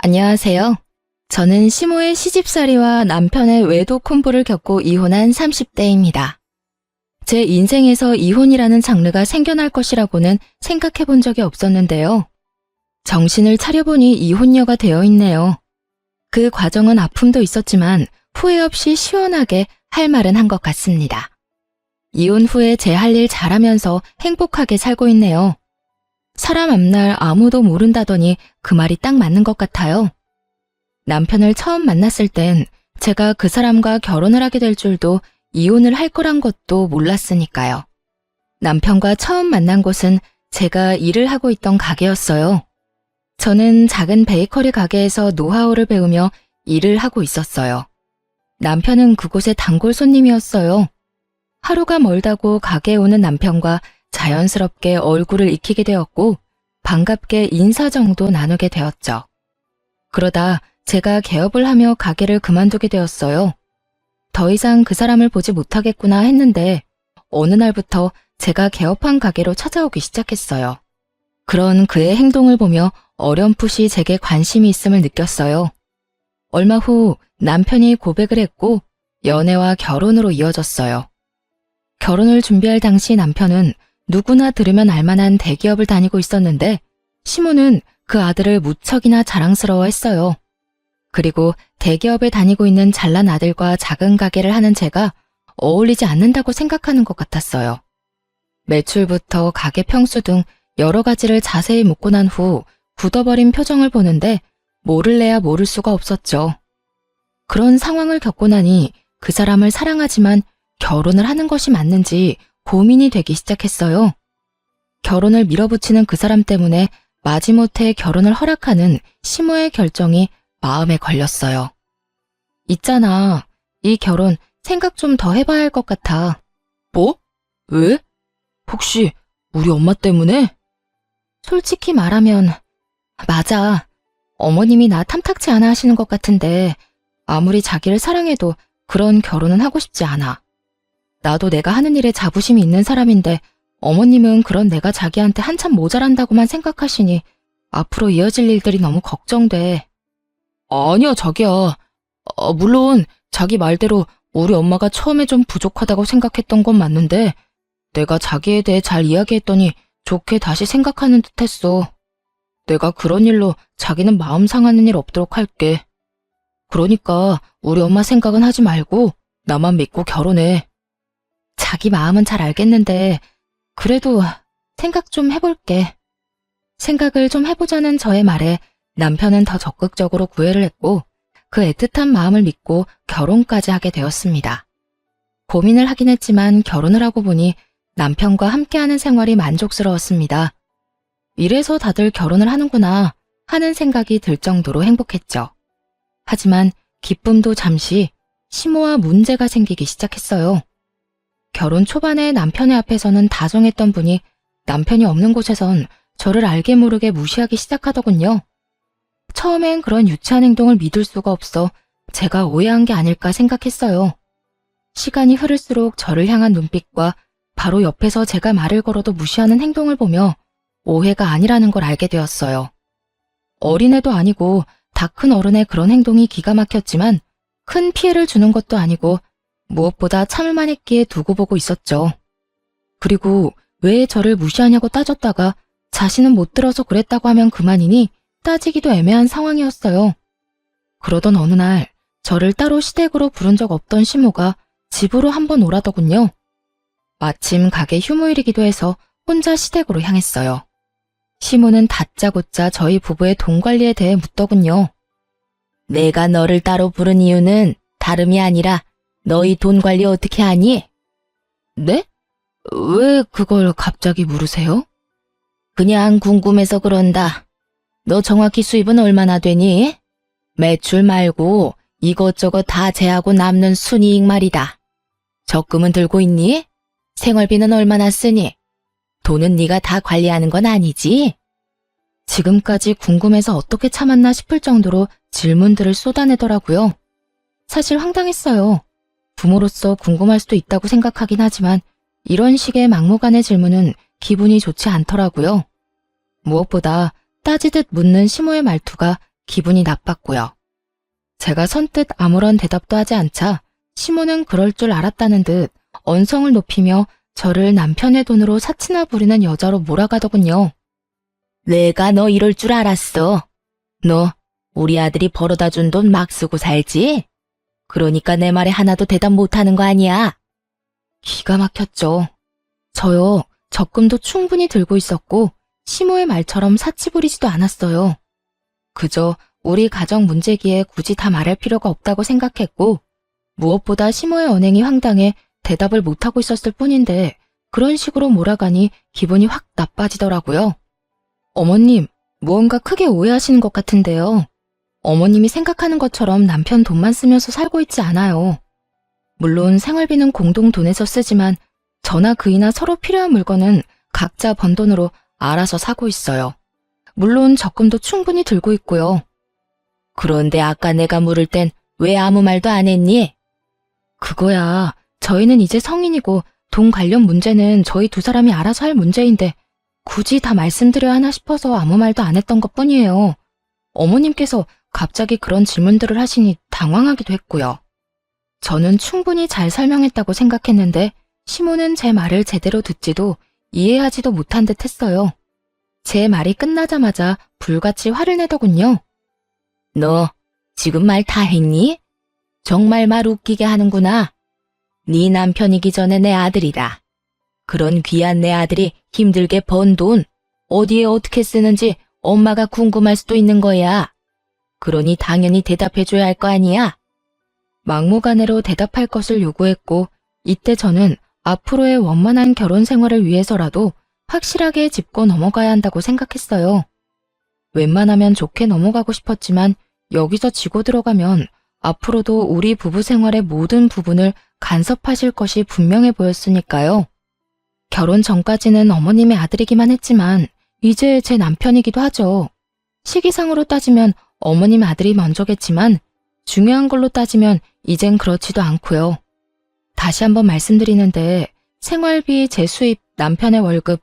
안녕하세요. 저는 시모의 시집살이와 남편의 외도 콤보를 겪고 이혼한 30대입니다. 제 인생에서 이혼이라는 장르가 생겨날 것이라고는 생각해 본 적이 없었는데요. 정신을 차려보니 이혼녀가 되어 있네요. 그 과정은 아픔도 있었지만 후회 없이 시원하게 할 말은 한 것 같습니다. 이혼 후에 제 할 일 잘하면서 행복하게 살고 있네요. 사람 앞날 아무도 모른다더니 그 말이 딱 맞는 것 같아요. 남편을 처음 만났을 땐 제가 그 사람과 결혼을 하게 될 줄도 이혼을 할 거란 것도 몰랐으니까요. 남편과 처음 만난 곳은 제가 일을 하고 있던 가게였어요. 저는 작은 베이커리 가게에서 노하우를 배우며 일을 하고 있었어요. 남편은 그곳의 단골 손님이었어요. 하루가 멀다고 가게에 오는 남편과 자연스럽게 얼굴을 익히게 되었고 반갑게 인사 정도 나누게 되었죠. 그러다 제가 개업을 하며 가게를 그만두게 되었어요. 더 이상 그 사람을 보지 못하겠구나 했는데 어느 날부터 제가 개업한 가게로 찾아오기 시작했어요. 그런 그의 행동을 보며 어렴풋이 제게 관심이 있음을 느꼈어요. 얼마 후 남편이 고백을 했고 연애와 결혼으로 이어졌어요. 결혼을 준비할 당시 남편은 누구나 들으면 알만한 대기업을 다니고 있었는데 시모는 그 아들을 무척이나 자랑스러워했어요. 그리고 대기업에 다니고 있는 잘난 아들과 작은 가게를 하는 제가 어울리지 않는다고 생각하는 것 같았어요. 매출부터 가게 평수 등 여러 가지를 자세히 묻고 난 후 굳어버린 표정을 보는데 모를래야 모를 수가 없었죠. 그런 상황을 겪고 나니 그 사람을 사랑하지만 결혼을 하는 것이 맞는지 고민이 되기 시작했어요. 결혼을 밀어붙이는 그 사람 때문에 마지못해 결혼을 허락하는 시모의 결정이 마음에 걸렸어요. 있잖아, 이 결혼 생각 좀 더 해봐야 할 것 같아. 뭐? 왜? 혹시 우리 엄마 때문에? 솔직히 말하면 맞아. 어머님이 나 탐탁치 않아 하시는 것 같은데 아무리 자기를 사랑해도 그런 결혼은 하고 싶지 않아. 나도 내가 하는 일에 자부심이 있는 사람인데 어머님은 그런 내가 자기한테 한참 모자란다고만 생각하시니 앞으로 이어질 일들이 너무 걱정돼. 아니야, 자기야. 물론 자기 말대로 우리 엄마가 처음에 좀 부족하다고 생각했던 건 맞는데 내가 자기에 대해 잘 이야기했더니 좋게 다시 생각하는 듯 했어. 내가 그런 일로 자기는 마음 상하는 일 없도록 할게. 그러니까 우리 엄마 생각은 하지 말고 나만 믿고 결혼해. 자기 마음은 잘 알겠는데 그래도 생각 좀 해볼게. 생각을 좀 해보자는 저의 말에 남편은 더 적극적으로 구애를 했고 그 애틋한 마음을 믿고 결혼까지 하게 되었습니다. 고민을 하긴 했지만 결혼을 하고 보니 남편과 함께하는 생활이 만족스러웠습니다. 이래서 다들 결혼을 하는구나 하는 생각이 들 정도로 행복했죠. 하지만 기쁨도 잠시 시모와 문제가 생기기 시작했어요. 결혼 초반에 남편의 앞에서는 다정했던 분이 남편이 없는 곳에선 저를 알게 모르게 무시하기 시작하더군요. 처음엔 그런 유치한 행동을 믿을 수가 없어 제가 오해한 게 아닐까 생각했어요. 시간이 흐를수록 저를 향한 눈빛과 바로 옆에서 제가 말을 걸어도 무시하는 행동을 보며 오해가 아니라는 걸 알게 되었어요. 어린애도 아니고 다 큰 어른의 그런 행동이 기가 막혔지만 큰 피해를 주는 것도 아니고 무엇보다 참을만 했기에 두고 보고 있었죠. 그리고 왜 저를 무시하냐고 따졌다가 자신은 못 들어서 그랬다고 하면 그만이니 따지기도 애매한 상황이었어요. 그러던 어느 날 저를 따로 시댁으로 부른 적 없던 시모가 집으로 한번 오라더군요. 마침 가게 휴무일이기도 해서 혼자 시댁으로 향했어요. 시모는 다짜고짜 저희 부부의 돈 관리에 대해 묻더군요. 내가 너를 따로 부른 이유는 다름이 아니라 너희 돈 관리 어떻게 하니? 네? 왜 그걸 갑자기 물으세요? 그냥 궁금해서 그런다. 너 정확히 수입은 얼마나 되니? 매출 말고 이것저것 다 제하고 남는 순이익 말이다. 적금은 들고 있니? 생활비는 얼마나 쓰니? 돈은 네가 다 관리하는 건 아니지? 지금까지 궁금해서 어떻게 참았나 싶을 정도로 질문들을 쏟아내더라고요. 사실 황당했어요. 부모로서 궁금할 수도 있다고 생각하긴 하지만 이런 식의 막무가내 질문은 기분이 좋지 않더라고요. 무엇보다 따지듯 묻는 시모의 말투가 기분이 나빴고요. 제가 선뜻 아무런 대답도 하지 않자 시모는 그럴 줄 알았다는 듯 언성을 높이며 저를 남편의 돈으로 사치나 부리는 여자로 몰아가더군요. 내가 너 이럴 줄 알았어. 너 우리 아들이 벌어다 준 돈 막 쓰고 살지? 그러니까 내 말에 하나도 대답 못하는 거 아니야? 기가 막혔죠. 저요, 적금도 충분히 들고 있었고 시모의 말처럼 사치 부리지도 않았어요. 그저 우리 가정 문제기에 굳이 다 말할 필요가 없다고 생각했고 무엇보다 시모의 언행이 황당해 대답을 못하고 있었을 뿐인데 그런 식으로 몰아가니 기분이 확 나빠지더라고요. 어머님, 무언가 크게 오해하시는 것 같은데요. 어머님이 생각하는 것처럼 남편 돈만 쓰면서 살고 있지 않아요. 물론 생활비는 공동 돈에서 쓰지만 저나 그이나 서로 필요한 물건은 각자 번 돈으로 알아서 사고 있어요. 물론 적금도 충분히 들고 있고요. 그런데 아까 내가 물을 땐 왜 아무 말도 안 했니? 그거야, 저희는 이제 성인이고 돈 관련 문제는 저희 두 사람이 알아서 할 문제인데 굳이 다 말씀드려야 하나 싶어서 아무 말도 안 했던 것뿐이에요. 어머님께서 갑자기 그런 질문들을 하시니 당황하기도 했고요. 저는 충분히 잘 설명했다고 생각했는데 시모는 제 말을 제대로 듣지도 이해하지도 못한 듯 했어요. 제 말이 끝나자마자 불같이 화를 내더군요. 너 지금 말 다 했니? 정말 말 웃기게 하는구나. 네 남편이기 전에 내 아들이다. 그런 귀한 내 아들이 힘들게 번 돈 어디에 어떻게 쓰는지 엄마가 궁금할 수도 있는 거야. 그러니 당연히 대답해줘야 할 거 아니야. 막무가내로 대답할 것을 요구했고 이때 저는 앞으로의 원만한 결혼 생활을 위해서라도 확실하게 짚고 넘어가야 한다고 생각했어요. 웬만하면 좋게 넘어가고 싶었지만 여기서 지고 들어가면 앞으로도 우리 부부 생활의 모든 부분을 간섭하실 것이 분명해 보였으니까요. 결혼 전까지는 어머님의 아들이기만 했지만 이제 제 남편이기도 하죠. 시기상으로 따지면 어머님의 아들이 먼저겠지만 중요한 걸로 따지면 이젠 그렇지도 않고요. 다시 한번 말씀드리는데 생활비, 제 수입, 남편의 월급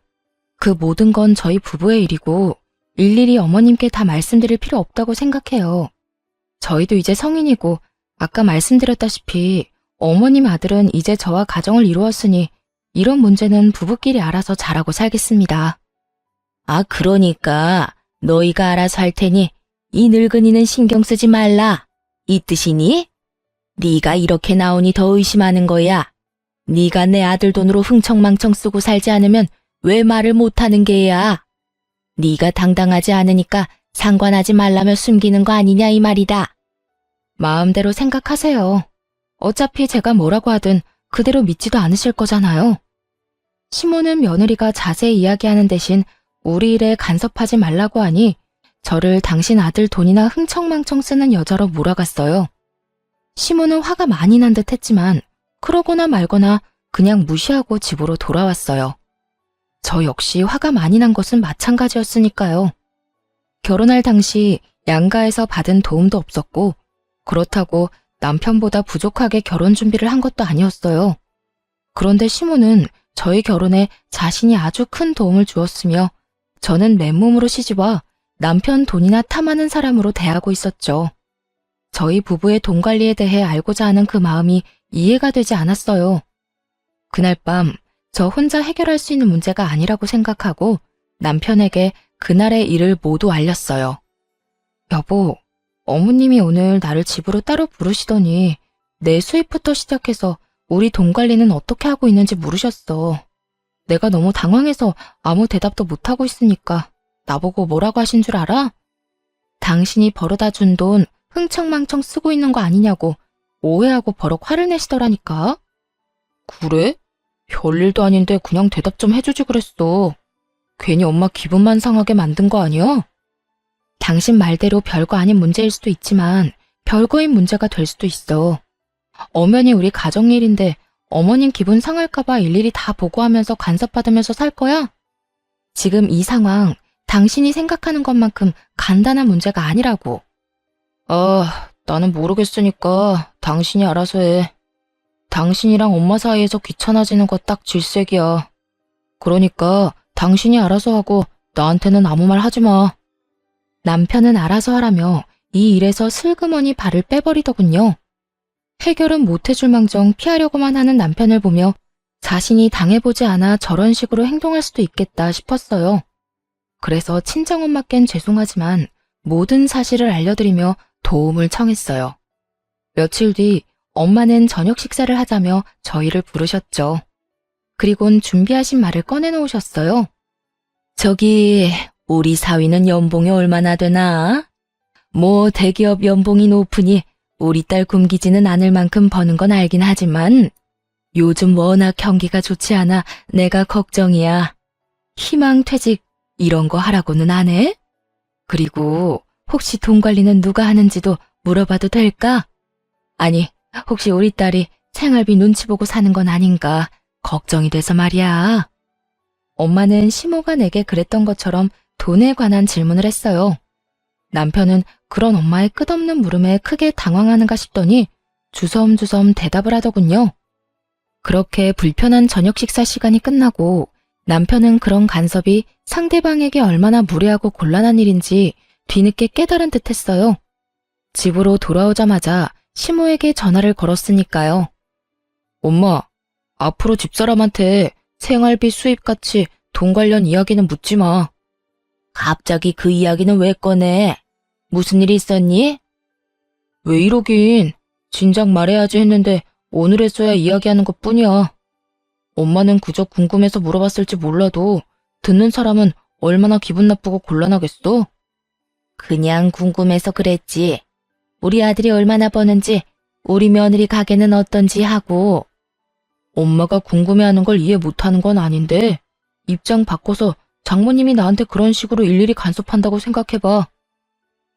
그 모든 건 저희 부부의 일이고 일일이 어머님께 다 말씀드릴 필요 없다고 생각해요. 저희도 이제 성인이고 아까 말씀드렸다시피 어머님 아들은 이제 저와 가정을 이루었으니 이런 문제는 부부끼리 알아서 잘하고 살겠습니다. 아, 그러니까 너희가 알아서 할 테니 이 늙은이는 신경 쓰지 말라. 이 뜻이니? 네가 이렇게 나오니 더 의심하는 거야. 네가 내 아들 돈으로 흥청망청 쓰고 살지 않으면 왜 말을 못하는 게야? 네가 당당하지 않으니까 상관하지 말라며 숨기는 거 아니냐 이 말이다. 마음대로 생각하세요. 어차피 제가 뭐라고 하든 그대로 믿지도 않으실 거잖아요. 시모는 며느리가 자세히 이야기하는 대신 우리 일에 간섭하지 말라고 하니 저를 당신 아들 돈이나 흥청망청 쓰는 여자로 몰아갔어요. 시모는 화가 많이 난 듯 했지만 그러거나 말거나 그냥 무시하고 집으로 돌아왔어요. 저 역시 화가 많이 난 것은 마찬가지였으니까요. 결혼할 당시 양가에서 받은 도움도 없었고 그렇다고 남편보다 부족하게 결혼 준비를 한 것도 아니었어요. 그런데 시모는 저희 결혼에 자신이 아주 큰 도움을 주었으며 저는 맨몸으로 시집와 남편 돈이나 탐하는 사람으로 대하고 있었죠. 저희 부부의 돈 관리에 대해 알고자 하는 그 마음이 이해가 되지 않았어요. 그날 밤 저 혼자 해결할 수 있는 문제가 아니라고 생각하고 남편에게 그날의 일을 모두 알렸어요. 여보, 어머님이 오늘 나를 집으로 따로 부르시더니 내 수입부터 시작해서 우리 돈 관리는 어떻게 하고 있는지 물으셨어. 내가 너무 당황해서 아무 대답도 못하고 있으니까 나보고 뭐라고 하신 줄 알아? 당신이 벌어다 준 돈 흥청망청 쓰고 있는 거 아니냐고 오해하고 버럭 화를 내시더라니까. 그래? 별일도 아닌데 그냥 대답 좀 해주지 그랬어. 괜히 엄마 기분만 상하게 만든 거 아니야? 당신 말대로 별거 아닌 문제일 수도 있지만 별거인 문제가 될 수도 있어. 엄연히 우리 가정일인데 어머님 기분 상할까봐 일일이 다 보고하면서 간섭받으면서 살 거야? 지금 이 상황 당신이 생각하는 것만큼 간단한 문제가 아니라고. 나는 모르겠으니까 당신이 알아서 해. 당신이랑 엄마 사이에서 귀찮아지는 거 딱 질색이야. 그러니까 당신이 알아서 하고 나한테는 아무 말 하지 마. 남편은 알아서 하라며 이 일에서 슬그머니 발을 빼버리더군요. 해결은 못해줄 망정 피하려고만 하는 남편을 보며 자신이 당해보지 않아 저런 식으로 행동할 수도 있겠다 싶었어요. 그래서 친정엄마께는 죄송하지만 모든 사실을 알려드리며 도움을 청했어요. 며칠 뒤 엄마는 저녁 식사를 하자며 저희를 부르셨죠. 그리곤 준비하신 말을 꺼내놓으셨어요. 저기, 우리 사위는 연봉이 얼마나 되나? 뭐 대기업 연봉이 높으니 우리 딸 굶기지는 않을 만큼 버는 건 알긴 하지만 요즘 워낙 경기가 좋지 않아 내가 걱정이야. 희망퇴직 이런 거 하라고는 안 해? 그리고 혹시 돈 관리는 누가 하는지도 물어봐도 될까? 아니, 혹시 우리 딸이 생활비 눈치 보고 사는 건 아닌가 걱정이 돼서 말이야. 엄마는 시모가 내게 그랬던 것처럼 돈에 관한 질문을 했어요. 남편은 그런 엄마의 끝없는 물음에 크게 당황하는가 싶더니 주섬주섬 대답을 하더군요. 그렇게 불편한 저녁 식사 시간이 끝나고 남편은 그런 간섭이 상대방에게 얼마나 무례하고 곤란한 일인지 뒤늦게 깨달은 듯 했어요. 집으로 돌아오자마자 시모에게 전화를 걸었으니까요. 엄마, 앞으로 집사람한테 생활비 수입같이 돈 관련 이야기는 묻지 마. 갑자기 그 이야기는 왜 꺼내? 무슨 일이 있었니? 왜 이러긴. 진작 말해야지 했는데 오늘 했어야 이야기하는 것뿐이야. 엄마는 그저 궁금해서 물어봤을지 몰라도 듣는 사람은 얼마나 기분 나쁘고 곤란하겠어? 그냥 궁금해서 그랬지. 우리 아들이 얼마나 버는지, 우리 며느리 가게는 어떤지 하고. 엄마가 궁금해하는 걸 이해 못하는 건 아닌데 입장 바꿔서 장모님이 나한테 그런 식으로 일일이 간섭한다고 생각해봐.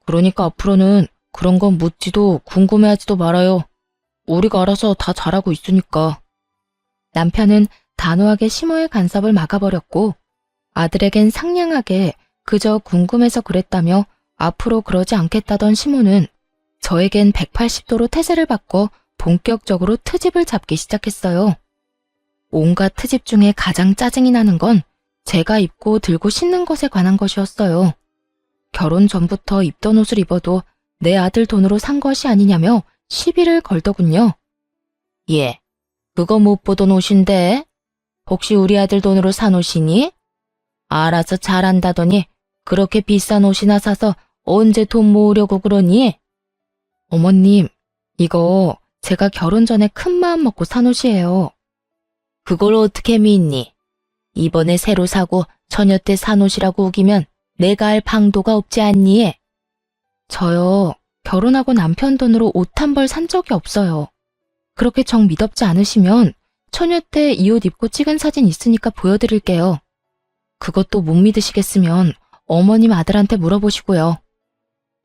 그러니까 앞으로는 그런 건 묻지도 궁금해하지도 말아요. 우리가 알아서 다 잘하고 있으니까. 남편은 단호하게 시모의 간섭을 막아버렸고 아들에겐 상냥하게 그저 궁금해서 그랬다며 앞으로 그러지 않겠다던 시모는 저에겐 180도로 태세를 바꿔 본격적으로 트집을 잡기 시작했어요. 온갖 트집 중에 가장 짜증이 나는 건 제가 입고 들고 신는 것에 관한 것이었어요. 결혼 전부터 입던 옷을 입어도 내 아들 돈으로 산 것이 아니냐며 시비를 걸더군요. 예, 그거 못 보던 옷인데 혹시 우리 아들 돈으로 산 옷이니? 알아서 잘한다더니 그렇게 비싼 옷이나 사서 언제 돈 모으려고 그러니? 어머님, 이거 제가 결혼 전에 큰 마음 먹고 산 옷이에요. 그걸 어떻게 믿니? 이번에 새로 사고 처녀 때 산 옷이라고 우기면 내가 알 방도가 없지 않니? 저요, 결혼하고 남편 돈으로 옷 한 벌 산 적이 없어요. 그렇게 정 믿업지 않으시면 처녀 때 이 옷 입고 찍은 사진 있으니까 보여드릴게요. 그것도 못 믿으시겠으면 어머님 아들한테 물어보시고요.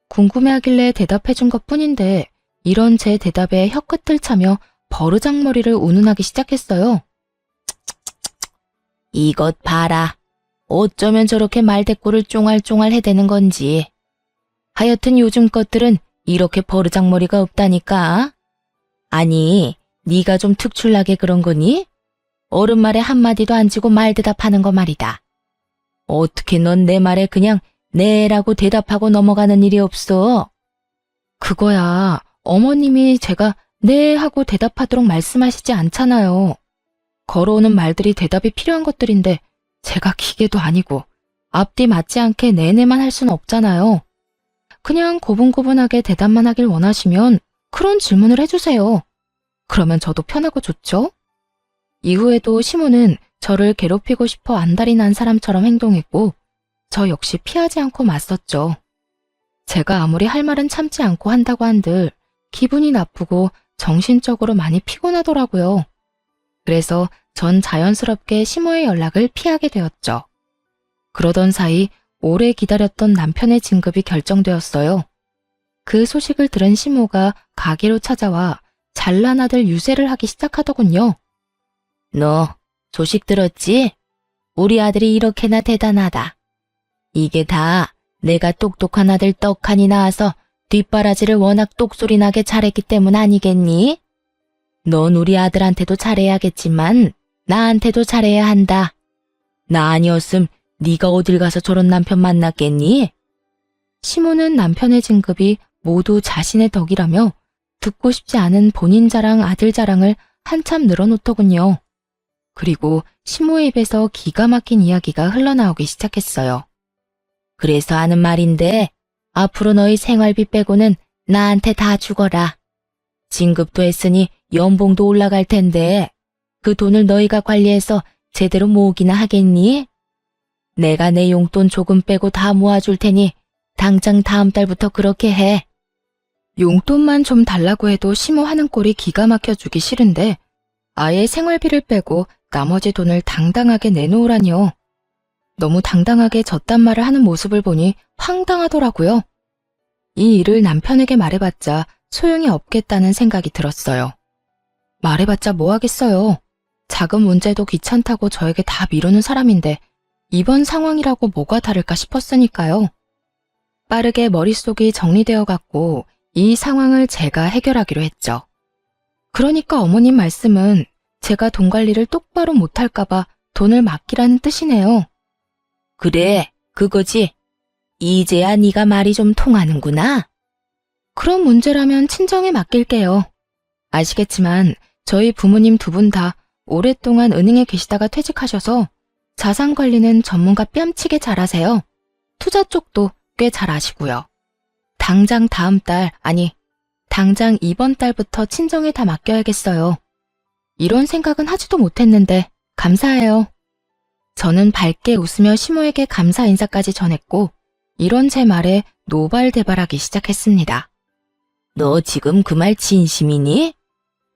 궁금해하길래 대답해준 것뿐인데 이런 제 대답에 혀끝을 차며 버르장머리를 운운하기 시작했어요. 이것 봐라. 어쩌면 저렇게 말대꾸를 쫑알쫑알 해대는 건지. 하여튼 요즘 것들은 이렇게 버르장머리가 없다니까. 아니, 네가 좀 특출나게 그런 거니? 어른 말에 한마디도 안 지고 말 대답하는 거 말이다. 어떻게 넌 내 말에 그냥 네라고 대답하고 넘어가는 일이 없어? 그거야, 어머님이 제가 네 하고 대답하도록 말씀하시지 않잖아요. 걸어오는 말들이 대답이 필요한 것들인데 제가 기계도 아니고 앞뒤 맞지 않게 네네만 할 수는 없잖아요. 그냥 고분고분하게 대답만 하길 원하시면 그런 질문을 해주세요. 그러면 저도 편하고 좋죠? 이후에도 시모는 저를 괴롭히고 싶어 안달이 난 사람처럼 행동했고 저 역시 피하지 않고 맞섰죠. 제가 아무리 할 말은 참지 않고 한다고 한들 기분이 나쁘고 정신적으로 많이 피곤하더라고요. 그래서 전 자연스럽게 시모의 연락을 피하게 되었죠. 그러던 사이 오래 기다렸던 남편의 진급이 결정되었어요. 그 소식을 들은 시모가 가게로 찾아와 잘난 아들 유세를 하기 시작하더군요. 너 소식 들었지? 우리 아들이 이렇게나 대단하다. 이게 다 내가 똑똑한 아들 떡하니 낳아서 뒷바라지를 워낙 똑소리 나게 잘했기 때문 아니겠니? 넌 우리 아들한테도 잘해야겠지만 나한테도 잘해야 한다. 나 아니었음 네가 어딜 가서 저런 남편 만났겠니? 시모는 남편의 진급이 모두 자신의 덕이라며 듣고 싶지 않은 본인 자랑, 아들 자랑을 한참 늘어놓더군요. 그리고 시모의 입에서 기가 막힌 이야기가 흘러나오기 시작했어요. 그래서 하는 말인데 앞으로 너희 생활비 빼고는 나한테 다 주거라. 진급도 했으니 연봉도 올라갈 텐데 그 돈을 너희가 관리해서 제대로 모으기나 하겠니? 내가 내 용돈 조금 빼고 다 모아줄 테니 당장 다음 달부터 그렇게 해. 용돈만 좀 달라고 해도 시모 하는 꼴이 기가 막혀주기 싫은데 아예 생활비를 빼고 나머지 돈을 당당하게 내놓으라니요. 너무 당당하게 저딴 말을 하는 모습을 보니 황당하더라고요. 이 일을 남편에게 말해봤자 소용이 없겠다는 생각이 들었어요. 말해봤자 뭐 하겠어요. 작은 문제도 귀찮다고 저에게 다 미루는 사람인데 이번 상황이라고 뭐가 다를까 싶었으니까요. 빠르게 머릿속이 정리되어 갔고 이 상황을 제가 해결하기로 했죠. 그러니까 어머님 말씀은 제가 돈 관리를 똑바로 못할까봐 돈을 맡기라는 뜻이네요. 그래, 그거지. 이제야 네가 말이 좀 통하는구나. 그런 문제라면 친정에 맡길게요. 아시겠지만 저희 부모님 두 분 다 오랫동안 은행에 계시다가 퇴직하셔서 자산 관리는 전문가 뺨치게 잘하세요. 투자 쪽도 꽤 잘 아시고요. 당장 다음 달, 아니, 당장 이번 달부터 친정에 다 맡겨야겠어요. 이런 생각은 하지도 못했는데 감사해요. 저는 밝게 웃으며 시모에게 감사 인사까지 전했고 이런 제 말에 노발대발하기 시작했습니다. 너 지금 그 말 진심이니?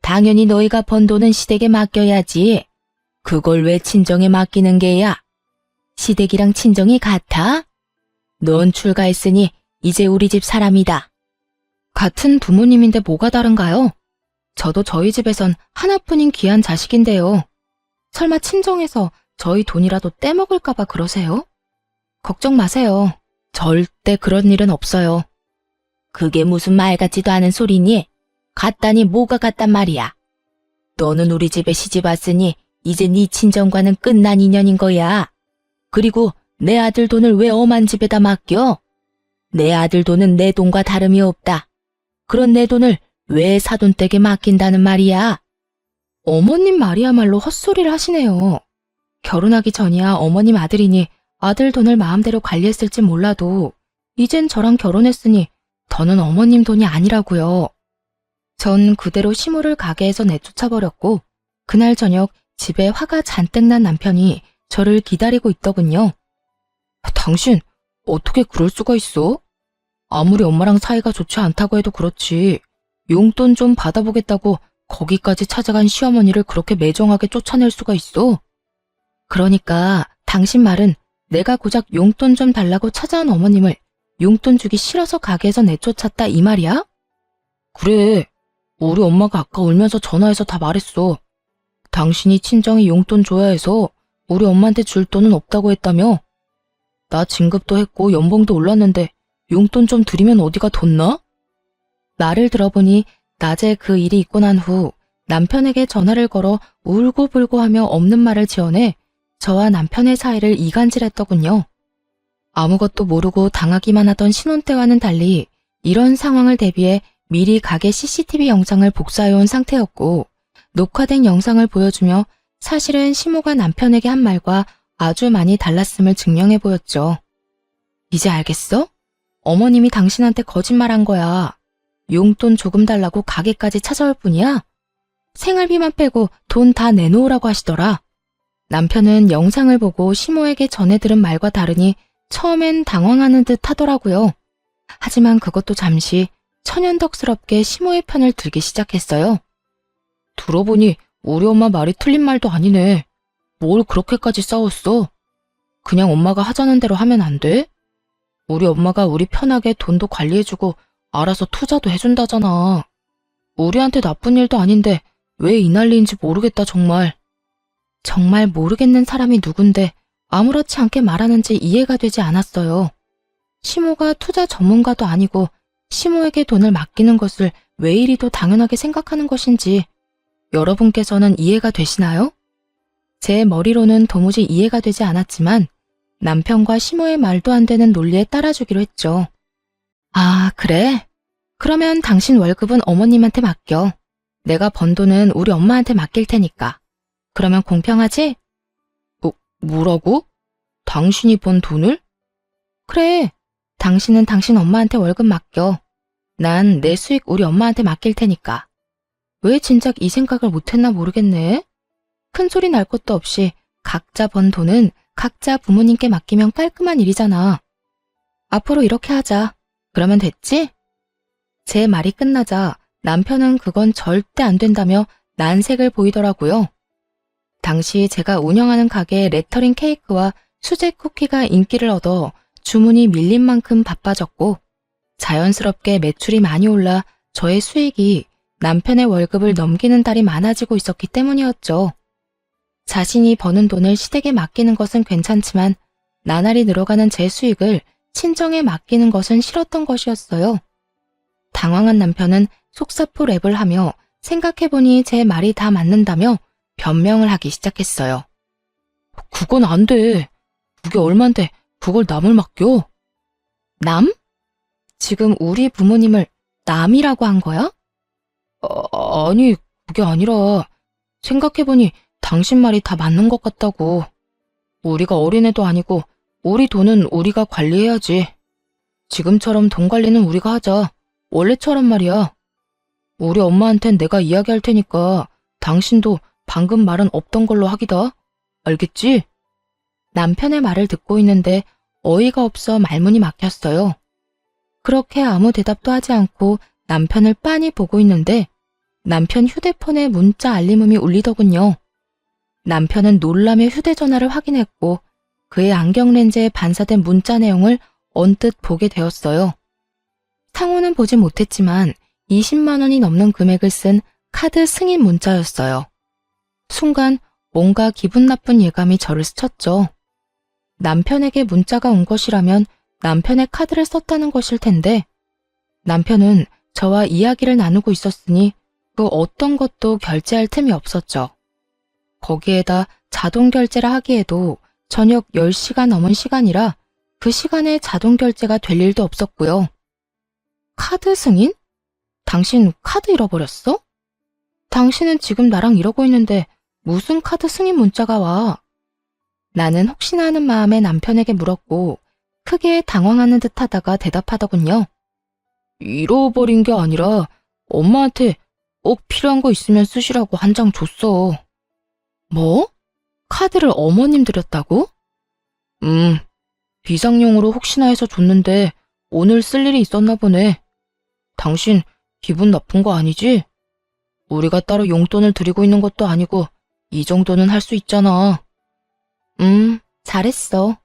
당연히 너희가 번 돈은 시댁에 맡겨야지. 그걸 왜 친정에 맡기는 게야? 시댁이랑 친정이 같아? 넌 출가했으니 이제 우리 집 사람이다. 같은 부모님인데 뭐가 다른가요? 저도 저희 집에선 하나뿐인 귀한 자식인데요. 설마 친정에서 저희 돈이라도 떼먹을까봐 그러세요? 걱정 마세요. 절대 그런 일은 없어요. 그게 무슨 말 같지도 않은 소리니? 같다니 뭐가 같단 말이야. 너는 우리 집에 시집 왔으니 이제 네 친정과는 끝난 인연인 거야. 그리고 내 아들 돈을 왜 엄한 집에다 맡겨? 내 아들 돈은 내 돈과 다름이 없다. 그런 내 돈을 왜 사돈댁에 맡긴다는 말이야? 어머님 말이야말로 헛소리를 하시네요. 결혼하기 전이야 어머님 아들이니 아들 돈을 마음대로 관리했을지 몰라도 이젠 저랑 결혼했으니 더는 어머님 돈이 아니라고요. 전 그대로 시모를 가게에서 내쫓아버렸고 그날 저녁 집에 화가 잔뜩 난 남편이 저를 기다리고 있더군요. 당신 어떻게 그럴 수가 있어? 아무리 엄마랑 사이가 좋지 않다고 해도 그렇지 용돈 좀 받아보겠다고 거기까지 찾아간 시어머니를 그렇게 매정하게 쫓아낼 수가 있어? 그러니까 당신 말은 내가 고작 용돈 좀 달라고 찾아온 어머님을 용돈 주기 싫어서 가게에서 내쫓았다 이 말이야? 그래, 우리 엄마가 아까 울면서 전화해서 다 말했어. 당신이 친정에 용돈 줘야 해서 우리 엄마한테 줄 돈은 없다고 했다며? 나 진급도 했고 연봉도 올랐는데 용돈 좀 드리면 어디가 덧나? 말을 들어보니 낮에 그 일이 있고 난 후 남편에게 전화를 걸어 울고불고 하며 없는 말을 지어내 저와 남편의 사이를 이간질했더군요. 아무것도 모르고 당하기만 하던 신혼 때와는 달리 이런 상황을 대비해 미리 가게 CCTV 영상을 복사해온 상태였고 녹화된 영상을 보여주며 사실은 시모가 남편에게 한 말과 아주 많이 달랐음을 증명해 보였죠. 이제 알겠어? 어머님이 당신한테 거짓말한 거야. 용돈 조금 달라고 가게까지 찾아올 뿐이야? 생활비만 빼고 돈 다 내놓으라고 하시더라. 남편은 영상을 보고 시모에게 전해 들은 말과 다르니 처음엔 당황하는 듯 하더라고요. 하지만 그것도 잠시 천연덕스럽게 시모의 편을 들기 시작했어요. 들어보니 우리 엄마 말이 틀린 말도 아니네. 뭘 그렇게까지 싸웠어? 그냥 엄마가 하자는 대로 하면 안 돼? 우리 엄마가 우리 편하게 돈도 관리해주고 알아서 투자도 해준다잖아. 우리한테 나쁜 일도 아닌데 왜 이 난리인지 모르겠다 정말. 정말 모르겠는 사람이 누군데 아무렇지 않게 말하는지 이해가 되지 않았어요. 시모가 투자 전문가도 아니고 시모에게 돈을 맡기는 것을 왜 이리도 당연하게 생각하는 것인지 여러분께서는 이해가 되시나요? 제 머리로는 도무지 이해가 되지 않았지만 남편과 시모의 말도 안 되는 논리에 따라주기로 했죠. 아, 그래? 그러면 당신 월급은 어머님한테 맡겨. 내가 번 돈은 우리 엄마한테 맡길 테니까. 그러면 공평하지? 뭐라고? 당신이 번 돈을? 그래. 당신은 당신 엄마한테 월급 맡겨. 난 내 수익 우리 엄마한테 맡길 테니까. 왜 진작 이 생각을 못했나 모르겠네. 큰소리 날 것도 없이 각자 번 돈은 각자 부모님께 맡기면 깔끔한 일이잖아. 앞으로 이렇게 하자. 그러면 됐지? 제 말이 끝나자 남편은 그건 절대 안 된다며 난색을 보이더라고요. 당시 제가 운영하는 가게의 레터링 케이크와 수제 쿠키가 인기를 얻어 주문이 밀린 만큼 바빠졌고 자연스럽게 매출이 많이 올라 저의 수익이 남편의 월급을 넘기는 달이 많아지고 있었기 때문이었죠. 자신이 버는 돈을 시댁에 맡기는 것은 괜찮지만 나날이 늘어가는 제 수익을 친정에 맡기는 것은 싫었던 것이었어요. 당황한 남편은 속사포 랩을 하며 생각해보니 제 말이 다 맞는다며 변명을 하기 시작했어요. 그건 안 돼. 그게 얼만데 그걸 남을 맡겨? 남? 지금 우리 부모님을 남이라고 한 거야? 아니, 그게 아니라 생각해보니 당신 말이 다 맞는 것 같다고. 우리가 어린애도 아니고 우리 돈은 우리가 관리해야지. 지금처럼 돈 관리는 우리가 하자. 원래처럼 말이야. 우리 엄마한텐 내가 이야기할 테니까 당신도 방금 말은 없던 걸로 하기다. 알겠지? 남편의 말을 듣고 있는데 어이가 없어 말문이 막혔어요. 그렇게 아무 대답도 하지 않고 남편을 빤히 보고 있는데 남편 휴대폰에 문자 알림음이 울리더군요. 남편은 놀라며 휴대전화를 확인했고 그의 안경렌즈에 반사된 문자 내용을 언뜻 보게 되었어요. 상호는 보지 못했지만 20만 원이 넘는 금액을 쓴 카드 승인 문자였어요. 순간 뭔가 기분 나쁜 예감이 저를 스쳤죠. 남편에게 문자가 온 것이라면 남편의 카드를 썼다는 것일 텐데 남편은 저와 이야기를 나누고 있었으니 그 어떤 것도 결제할 틈이 없었죠. 거기에다 자동 결제라 하기에도 저녁 10시가 넘은 시간이라 그 시간에 자동 결제가 될 일도 없었고요. 카드 승인? 당신 카드 잃어버렸어? 당신은 지금 나랑 이러고 있는데 무슨 카드 승인 문자가 와? 나는 혹시나 하는 마음에 남편에게 물었고 크게 당황하는 듯 하다가 대답하더군요. 잃어버린 게 아니라 엄마한테 꼭 필요한 거 있으면 쓰시라고 한 장 줬어. 뭐? 카드를 어머님 드렸다고? 비상용으로 혹시나 해서 줬는데 오늘 쓸 일이 있었나 보네. 당신 기분 나쁜 거 아니지? 우리가 따로 용돈을 드리고 있는 것도 아니고 이 정도는 할 수 있잖아. 잘했어.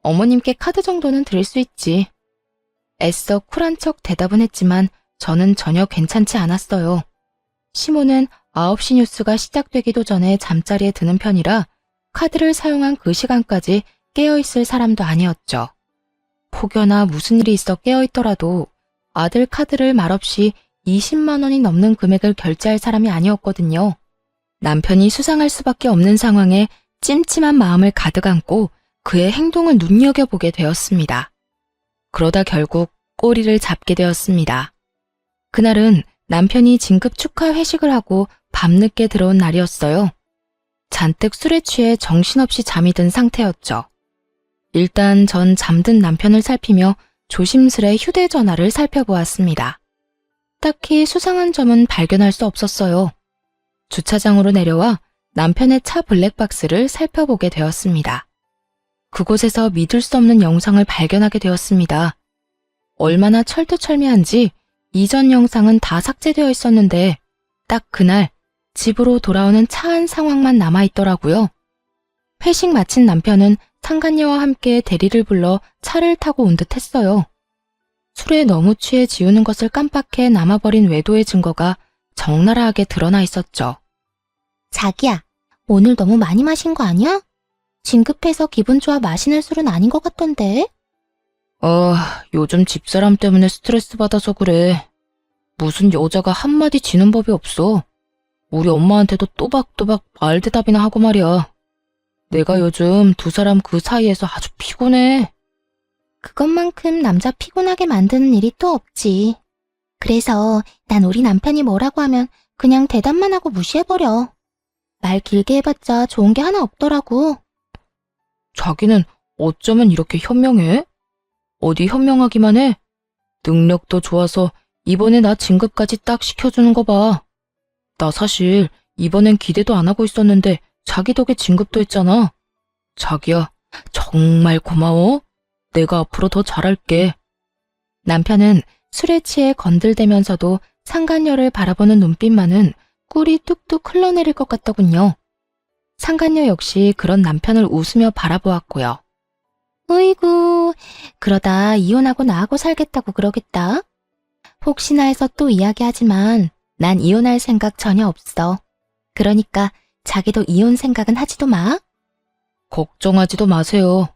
어머님께 카드 정도는 드릴 수 있지. 애써 쿨한 척 대답은 했지만 저는 전혀 괜찮지 않았어요. 시모는 9시 뉴스가 시작되기도 전에 잠자리에 드는 편이라 카드를 사용한 그 시간까지 깨어있을 사람도 아니었죠. 혹여나 무슨 일이 있어 깨어있더라도 아들 카드를 말없이 20만 원이 넘는 금액을 결제할 사람이 아니었거든요. 남편이 수상할 수밖에 없는 상황에 찜찜한 마음을 가득 안고 그의 행동을 눈여겨보게 되었습니다. 그러다 결국 꼬리를 잡게 되었습니다. 그날은 남편이 진급 축하 회식을 하고 밤늦게 들어온 날이었어요. 잔뜩 술에 취해 정신없이 잠이 든 상태였죠. 일단 전 잠든 남편을 살피며 조심스레 휴대전화를 살펴보았습니다. 딱히 수상한 점은 발견할 수 없었어요. 주차장으로 내려와 남편의 차 블랙박스를 살펴보게 되었습니다. 그곳에서 믿을 수 없는 영상을 발견하게 되었습니다. 얼마나 철두철미한지 이전 영상은 다 삭제되어 있었는데 딱 그날 집으로 돌아오는 차 안 상황만 남아있더라고요. 회식 마친 남편은 상간녀와 함께 대리를 불러 차를 타고 온 듯 했어요. 술에 너무 취해 지우는 것을 깜빡해 남아버린 외도의 증거가 적나라하게 드러나 있었죠. 자기야, 오늘 너무 많이 마신 거 아니야? 진급해서 기분 좋아 마시는 술은 아닌 것 같던데? 요즘 집사람 때문에 스트레스 받아서 그래. 무슨 여자가 한마디 지는 법이 없어. 우리 엄마한테도 또박또박 말대답이나 하고 말이야. 내가 요즘 두 사람 그 사이에서 아주 피곤해. 그것만큼 남자 피곤하게 만드는 일이 또 없지. 그래서 난 우리 남편이 뭐라고 하면 그냥 대답만 하고 무시해버려. 말 길게 해봤자 좋은 게 하나 없더라고. 자기는 어쩌면 이렇게 현명해? 어디 현명하기만 해? 능력도 좋아서 이번에 나 진급까지 딱 시켜주는 거 봐. 나 사실 이번엔 기대도 안 하고 있었는데 자기 덕에 진급도 했잖아. 자기야, 정말 고마워. 내가 앞으로 더 잘할게. 남편은 술에 취해 건들대면서도 상간녀를 바라보는 눈빛만은 꿀이 뚝뚝 흘러내릴 것 같더군요. 상간녀 역시 그런 남편을 웃으며 바라보았고요. 으이구, 그러다 이혼하고 나하고 살겠다고 그러겠다. 혹시나 해서 또 이야기하지만 난 이혼할 생각 전혀 없어. 그러니까 자기도 이혼 생각은 하지도 마. 걱정하지도 마세요.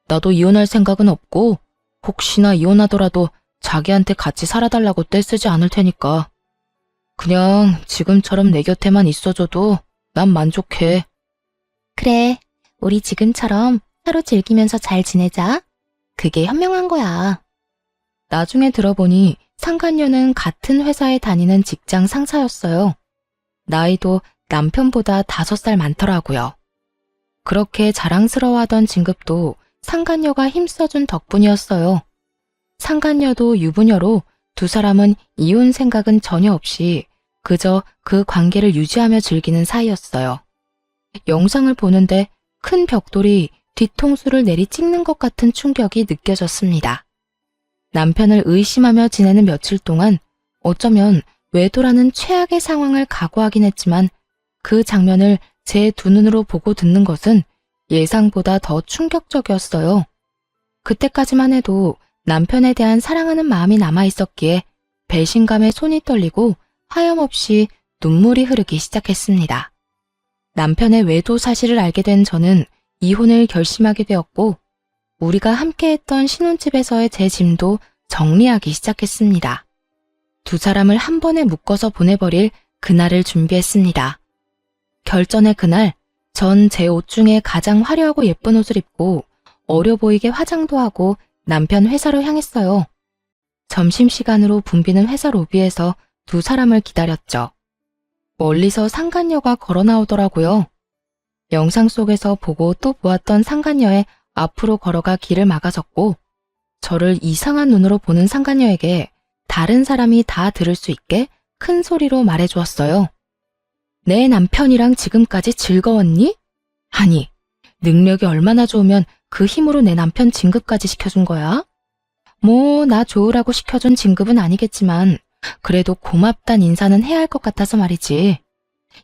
나도 이혼할 생각은 없고 혹시나 이혼하더라도 자기한테 같이 살아달라고 떼쓰지 않을 테니까. 그냥 지금처럼 내 곁에만 있어줘도 난 만족해. 그래, 우리 지금처럼 서로 즐기면서 잘 지내자. 그게 현명한 거야. 나중에 들어보니 상간녀는 같은 회사에 다니는 직장 상사였어요. 나이도 남편보다 5살 많더라고요. 그렇게 자랑스러워하던 진급도 상간녀가 힘써준 덕분이었어요. 상간녀도 유부녀로 두 사람은 이혼 생각은 전혀 없이 그저 그 관계를 유지하며 즐기는 사이였어요. 영상을 보는데 큰 벽돌이 뒤통수를 내리 찍는 것 같은 충격이 느껴졌습니다. 남편을 의심하며 지내는 며칠 동안 어쩌면 외도라는 최악의 상황을 각오하긴 했지만 그 장면을 제 두 눈으로 보고 듣는 것은 예상보다 더 충격적이었어요. 그때까지만 해도 남편에 대한 사랑하는 마음이 남아있었기에 배신감에 손이 떨리고 하염없이 눈물이 흐르기 시작했습니다. 남편의 외도 사실을 알게 된 저는 이혼을 결심하게 되었고 우리가 함께했던 신혼집에서의 제 짐도 정리하기 시작했습니다. 두 사람을 한 번에 묶어서 보내버릴 그날을 준비했습니다. 결전의 그날, 전 제 옷 중에 가장 화려하고 예쁜 옷을 입고 어려 보이게 화장도 하고 남편 회사로 향했어요. 점심시간으로 붐비는 회사 로비에서 두 사람을 기다렸죠. 멀리서 상간녀가 걸어 나오더라고요. 영상 속에서 보고 또 보았던 상간녀의 앞으로 걸어가 길을 막아섰고 저를 이상한 눈으로 보는 상간녀에게 다른 사람이 다 들을 수 있게 큰 소리로 말해주었어요. 내 남편이랑 지금까지 즐거웠니? 아니, 능력이 얼마나 좋으면 그 힘으로 내 남편 진급까지 시켜준 거야? 뭐, 나 좋으라고 시켜준 진급은 아니겠지만 그래도 고맙단 인사는 해야 할 것 같아서 말이지.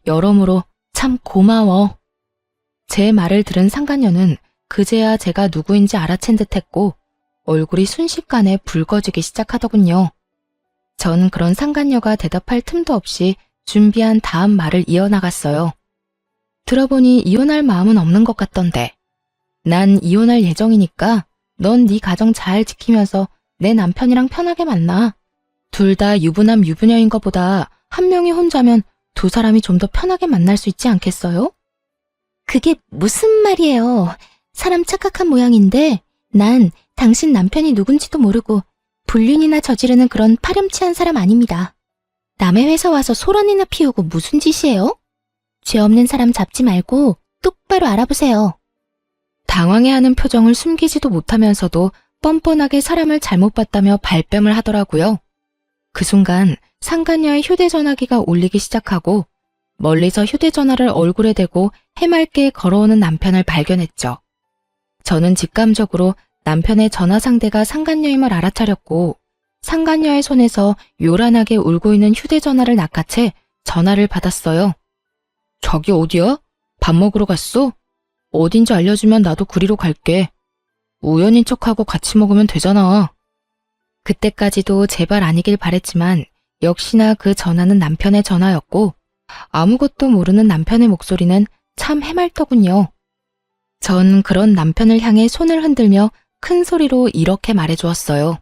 여러모로 참 고마워. 제 말을 들은 상간녀는 그제야 제가 누구인지 알아챈 듯했고 얼굴이 순식간에 붉어지기 시작하더군요. 전 그런 상간녀가 대답할 틈도 없이 준비한 다음 말을 이어나갔어요. 들어보니 이혼할 마음은 없는 것 같던데. 난 이혼할 예정이니까 넌 네 가정 잘 지키면서 내 남편이랑 편하게 만나. 둘 다 유부남 유부녀인 것보다 한 명이 혼자면 두 사람이 좀 더 편하게 만날 수 있지 않겠어요? 그게 무슨 말이에요. 사람 착각한 모양인데 난 당신 남편이 누군지도 모르고 불륜이나 저지르는 그런 파렴치한 사람 아닙니다. 남의 회사 와서 소란이나 피우고 무슨 짓이에요? 죄 없는 사람 잡지 말고 똑바로 알아보세요. 당황해하는 표정을 숨기지도 못하면서도 뻔뻔하게 사람을 잘못 봤다며 발뺌을 하더라고요. 그 순간 상간녀의 휴대전화기가 울리기 시작하고 멀리서 휴대전화를 얼굴에 대고 해맑게 걸어오는 남편을 발견했죠. 저는 직감적으로 남편의 전화 상대가 상간녀임을 알아차렸고 상간녀의 손에서 요란하게 울고 있는 휴대전화를 낚아채 전화를 받았어요. 저기 어디야? 밥 먹으러 갔어? 어딘지 알려주면 나도 그리로 갈게. 우연인 척하고 같이 먹으면 되잖아. 그때까지도 제발 아니길 바랬지만 역시나 그 전화는 남편의 전화였고 아무것도 모르는 남편의 목소리는 참 해맑더군요. 전 그런 남편을 향해 손을 흔들며 큰 소리로 이렇게 말해주었어요.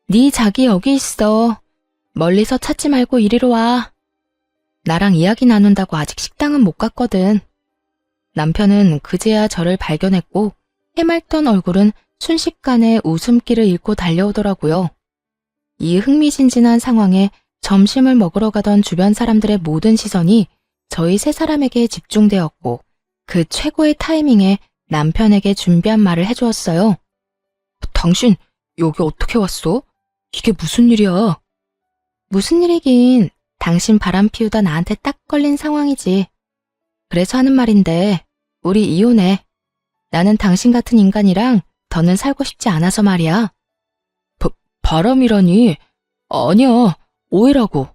네 자기 여기 있어. 멀리서 찾지 말고 이리로 와. 나랑 이야기 나눈다고 아직 식당은 못 갔거든. 남편은 그제야 저를 발견했고 해맑던 얼굴은 순식간에 웃음기를 잃고 달려오더라고요. 이 흥미진진한 상황에 점심을 먹으러 가던 주변 사람들의 모든 시선이 저희 세 사람에게 집중되었고 그 최고의 타이밍에 남편에게 준비한 말을 해주었어요. 당신 여기 어떻게 왔어? 이게 무슨 일이야? 무슨 일이긴 당신 바람 피우다 나한테 딱 걸린 상황이지. 그래서 하는 말인데 우리 이혼해. 나는 당신 같은 인간이랑 더는 살고 싶지 않아서 말이야. 바람이라니? 아니야, 오해라고.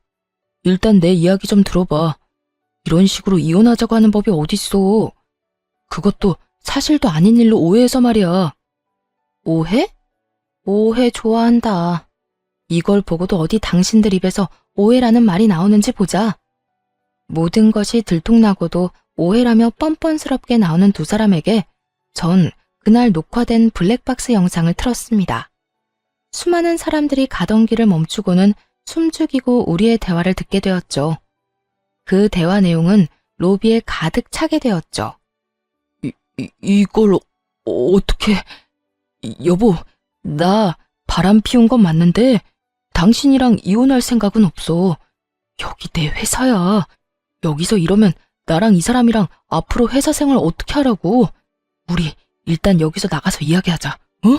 일단 내 이야기 좀 들어봐. 이런 식으로 이혼하자고 하는 법이 어딨어. 그것도 사실도 아닌 일로 오해해서 말이야. 오해? 오해 좋아한다. 이걸 보고도 어디 당신들 입에서 오해라는 말이 나오는지 보자. 모든 것이 들통나고도 오해라며 뻔뻔스럽게 나오는 두 사람에게 전 그날 녹화된 블랙박스 영상을 틀었습니다. 수많은 사람들이 가던 길을 멈추고는 숨죽이고 우리의 대화를 듣게 되었죠. 그 대화 내용은 로비에 가득 차게 되었죠. 이걸 어떻게... 여보, 나 바람 피운 건 맞는데 당신이랑 이혼할 생각은 없어. 여기 내 회사야. 여기서 이러면 나랑 이 사람이랑 앞으로 회사 생활 어떻게 하라고. 우리 일단 여기서 나가서 이야기하자. 어?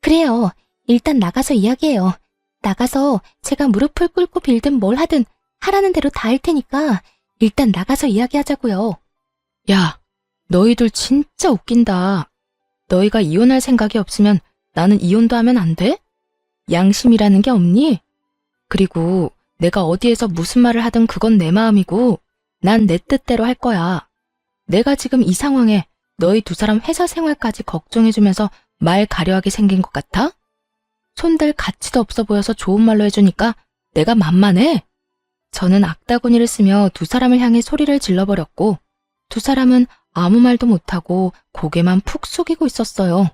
그래요. 일단 나가서 이야기해요. 나가서 제가 무릎을 꿇고 빌든 뭘 하든 하라는 대로 다 할 테니까 일단 나가서 이야기하자고요. 야, 너희들 진짜 웃긴다. 너희가 이혼할 생각이 없으면 나는 이혼도 하면 안 돼? 양심이라는 게 없니? 그리고 내가 어디에서 무슨 말을 하든 그건 내 마음이고 난 내 뜻대로 할 거야. 내가 지금 이 상황에 너희 두 사람 회사 생활까지 걱정해주면서 말 가려하게 생긴 것 같아? 손댈 가치도 없어 보여서 좋은 말로 해주니까 내가 만만해? 저는 악다구니를 쓰며 두 사람을 향해 소리를 질러버렸고 두 사람은 아무 말도 못하고 고개만 푹 숙이고 있었어요.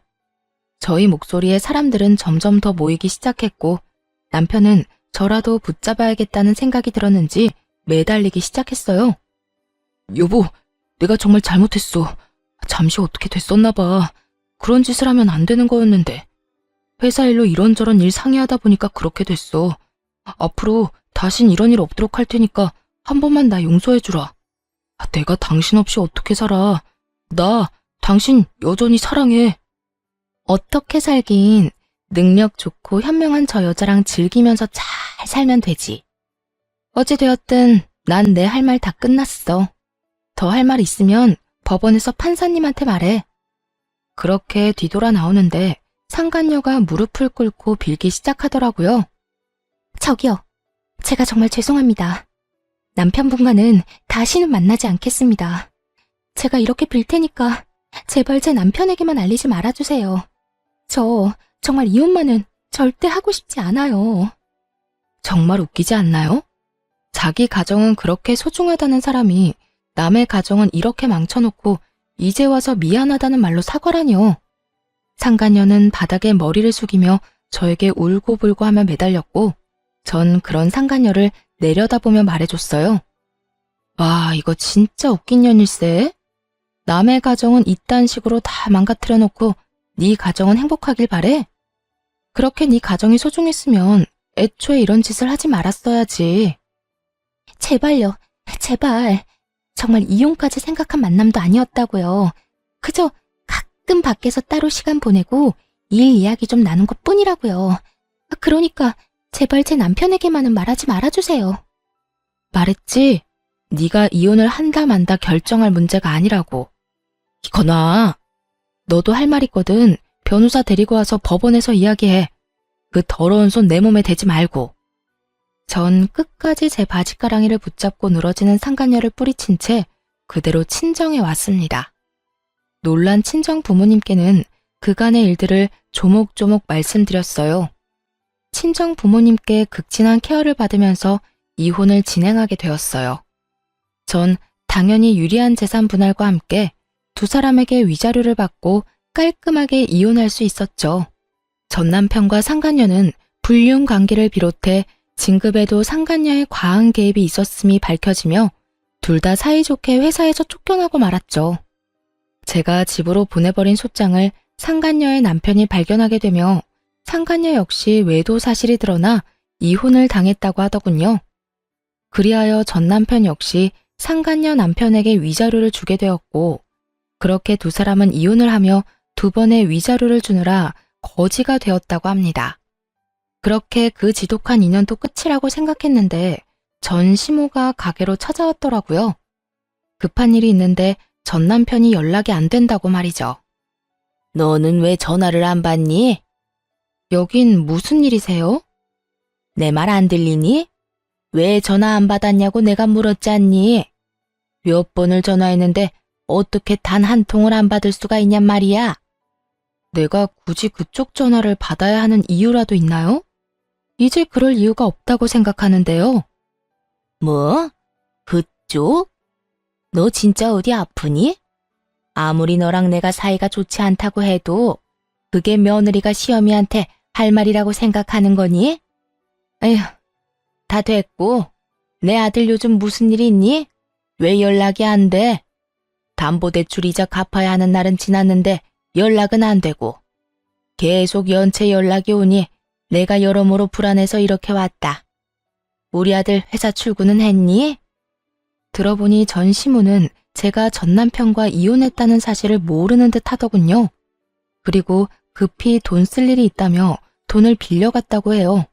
저희 목소리에 사람들은 점점 더 모이기 시작했고 남편은 저라도 붙잡아야겠다는 생각이 들었는지 매달리기 시작했어요. 여보, 내가 정말 잘못했어. 잠시 어떻게 됐었나 봐. 그런 짓을 하면 안 되는 거였는데. 회사 일로 이런저런 일 상의하다 보니까 그렇게 됐어. 앞으로 다신 이런 일 없도록 할 테니까 한 번만 나 용서해주라. 내가 당신 없이 어떻게 살아. 나 당신 여전히 사랑해. 어떻게 살긴 능력 좋고 현명한 저 여자랑 즐기면서 잘 살면 되지. 어찌되었든 난 내 할 말 다 끝났어. 더 할 말 있으면 법원에서 판사님한테 말해. 그렇게 뒤돌아 나오는데 상간녀가 무릎을 꿇고 빌기 시작하더라고요. 저기요. 제가 정말 죄송합니다. 남편분과는 다시는 만나지 않겠습니다. 제가 이렇게 빌 테니까 제발 제 남편에게만 알리지 말아주세요. 저 정말 이혼만은 절대 하고 싶지 않아요. 정말 웃기지 않나요? 자기 가정은 그렇게 소중하다는 사람이 남의 가정은 이렇게 망쳐놓고 이제 와서 미안하다는 말로 사과라니요. 상간녀는 바닥에 머리를 숙이며 저에게 울고불고 하며 매달렸고 전 그런 상간녀를 내려다보며 말해줬어요. 와, 이거 진짜 웃긴 년일세. 남의 가정은 이딴 식으로 다 망가뜨려 놓고 네 가정은 행복하길 바래? 그렇게 네 가정이 소중했으면 애초에 이런 짓을 하지 말았어야지. 제발요. 제발. 정말 이혼까지 생각한 만남도 아니었다고요. 그저 가끔 밖에서 따로 시간 보내고 일 이야기 좀 나눈 것뿐이라고요. 그러니까 제발 제 남편에게만은 말하지 말아주세요. 말했지? 네가 이혼을 한다 만다 결정할 문제가 아니라고. 이거나 너도 할 말 있거든. 변호사 데리고 와서 법원에서 이야기해. 그 더러운 손 내 몸에 대지 말고. 전 끝까지 제 바지가랑이를 붙잡고 늘어지는 상간녀를 뿌리친 채 그대로 친정에 왔습니다. 놀란 친정 부모님께는 그간의 일들을 조목조목 말씀드렸어요. 친정 부모님께 극진한 케어를 받으면서 이혼을 진행하게 되었어요. 전 당연히 유리한 재산 분할과 함께 두 사람에게 위자료를 받고 깔끔하게 이혼할 수 있었죠. 전 남편과 상간녀는 불륜 관계를 비롯해 진급에도 상간녀의 과한 개입이 있었음이 밝혀지며 둘 다 사이좋게 회사에서 쫓겨나고 말았죠. 제가 집으로 보내버린 소장을 상간녀의 남편이 발견하게 되며 상간녀 역시 외도 사실이 드러나 이혼을 당했다고 하더군요. 그리하여 전 남편 역시 상간녀 남편에게 위자료를 주게 되었고, 그렇게 두 사람은 이혼을 하며 두 번의 위자료를 주느라 거지가 되었다고 합니다. 그렇게 그 지독한 인연도 끝이라고 생각했는데 전 시모가 가게로 찾아왔더라고요. 급한 일이 있는데 전 남편이 연락이 안 된다고 말이죠. 너는 왜 전화를 안 받니? 여긴 무슨 일이세요? 내 말 안 들리니? 왜 전화 안 받았냐고 내가 물었지 않니? 몇 번을 전화했는데 어떻게 단 한 통을 안 받을 수가 있냔 말이야? 내가 굳이 그쪽 전화를 받아야 하는 이유라도 있나요? 이제 그럴 이유가 없다고 생각하는데요. 뭐? 그쪽? 너 진짜 어디 아프니? 아무리 너랑 내가 사이가 좋지 않다고 해도 그게 며느리가 시어미한테 할 말이라고 생각하는 거니? 에휴, 다 됐고, 내 아들 요즘 무슨 일이 있니? 왜 연락이 안 돼? 담보대출 이자 갚아야 하는 날은 지났는데 연락은 안 되고, 계속 연체 연락이 오니 내가 여러모로 불안해서 이렇게 왔다. 우리 아들 회사 출근은 했니? 들어보니 전 시모는 제가 전 남편과 이혼했다는 사실을 모르는 듯 하더군요. 그리고 급히 돈 쓸 일이 있다며 돈을 빌려갔다고 해요.